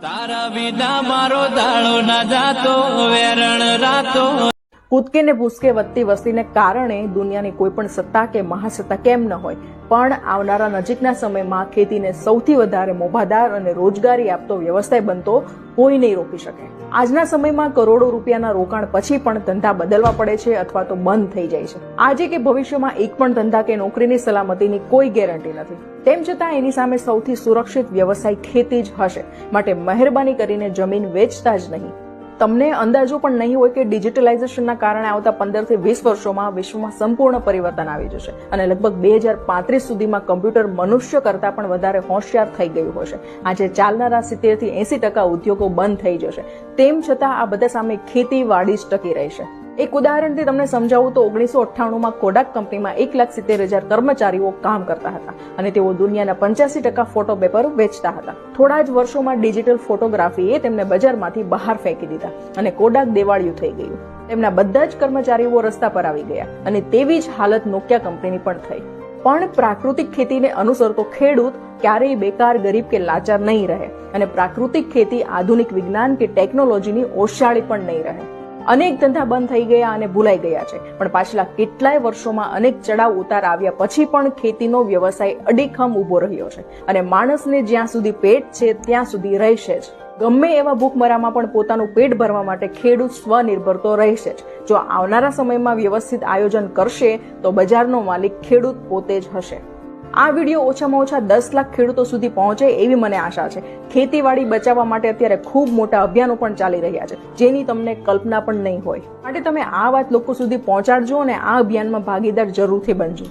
તારા વિના મારો દાડો ના જાતો વેરણ રાતો. કૂદકે ને ભૂસકે વધતી વસ્તીને કારણે દુનિયાની કોઈ પણ સત્તા કે મહાસત્તા કેમ ન હોય, પણ આવનારા નજીકના સમયમાં ખેતીને સૌથી વધારે મોભાદાર અને રોજગારી આપતો વ્યવસાય બનતો કોઈ નહીં રોકી શકે. આજના સમયમાં કરોડો રૂપિયાના રોકાણ પછી પણ ધંધા બદલવા પડે છે અથવા તો બંધ થઈ જાય છે. આજે કે ભવિષ્યમાં એક પણ ધંધા કે નોકરીની સલામતીની કોઈ ગેરંટી નથી. તેમ છતાં એની સામે સૌથી સુરક્ષિત વ્યવસાય ખેતી જ હશે. માટે મહેરબાની કરીને જમીન વેચતા જ નહીં. તમને અંદાજો પણ નહીં હોય કે ડિજિટલાઇઝેશનના કારણે આવતા 15 થી 20 વર્ષોમાં વિશ્વમાં સંપૂર્ણ પરિવર્તન આવી જશે અને લગભગ 2035 સુધીમાં કમ્પ્યુટર મનુષ્ય કરતા પણ વધારે હોશિયાર થઈ ગયું હશે. આજે ચાલનારા 70 થી 80% ઉદ્યોગો બંધ થઈ જશે. તેમ છતાં આ બધા સામે ખેતીવાડી જ ટકી રહેશે. એક ઉદાહરણથી તમને સમજાવું તો 1998માં કોડાક કંપનીમાં 1,70,000 કર્મચારીઓ કામ કરતા હતા અને તેઓ દુનિયાના 85% ફોટો પેપર વેચતા હતા. થોડા જ વર્ષોમાં ડિજિટલ ફોટોગ્રાફીએ તેમને બજારમાંથી બહાર ફેંકી દીધા અને કોડાક દેવાળિયું થઈ ગયું. તેમના બધા જ કર્મચારીઓ રસ્તા પર આવી ગયા અને તેવી જ હાલત નોકિયા કંપનીની પણ થઈ. પણ પ્રાકૃતિક ખેતીને અનુસરતો ખેડૂત ક્યારેય બેકાર, ગરીબ કે લાચાર નહીં રહે અને પ્રાકૃતિક ખેતી આધુનિક વિજ્ઞાન કે ટેકનોલોજીની ઓશાળી પણ નહીં રહે. અનેક ધંધા બંધ થઈ ગયા અને ભૂલાઈ ગયા છે, પણ પાછલા કેટલાય વર્ષોમાં અનેક ચડાવ ઉતાર આવ્યા પછી પણ ખેતીનો વ્યવસાય અડીખમ ઉભો રહ્યો છે અને માણસને જ્યાં સુધી પેટ છે ત્યાં સુધી રહેશે જ. ગમે એવા ભૂખમરામાં પણ પોતાનું પેટ ભરવા માટે ખેડૂત સ્વનિર્ભર તો રહેશે જ. જો આવનારા સમયમાં વ્યવસ્થિત આયોજન કરશે તો બજારનો માલિક ખેડૂત પોતે જ હશે. આ વિડીયો ઓછામાં ઓછા 10 લાખ ખેડૂતો સુધી પહોંચે એવી મને આશા છે. ખેતીવાડી બચાવવા માટે અત્યારે ખૂબ મોટા અભિયાનો પણ ચાલી રહ્યા છે, જેની તમને કલ્પના પણ નહીં હોય. માટે તમે આ વાત લોકો સુધી પહોંચાડજો અને આ અભિયાનમાં ભાગીદાર જરૂરથી બનજો.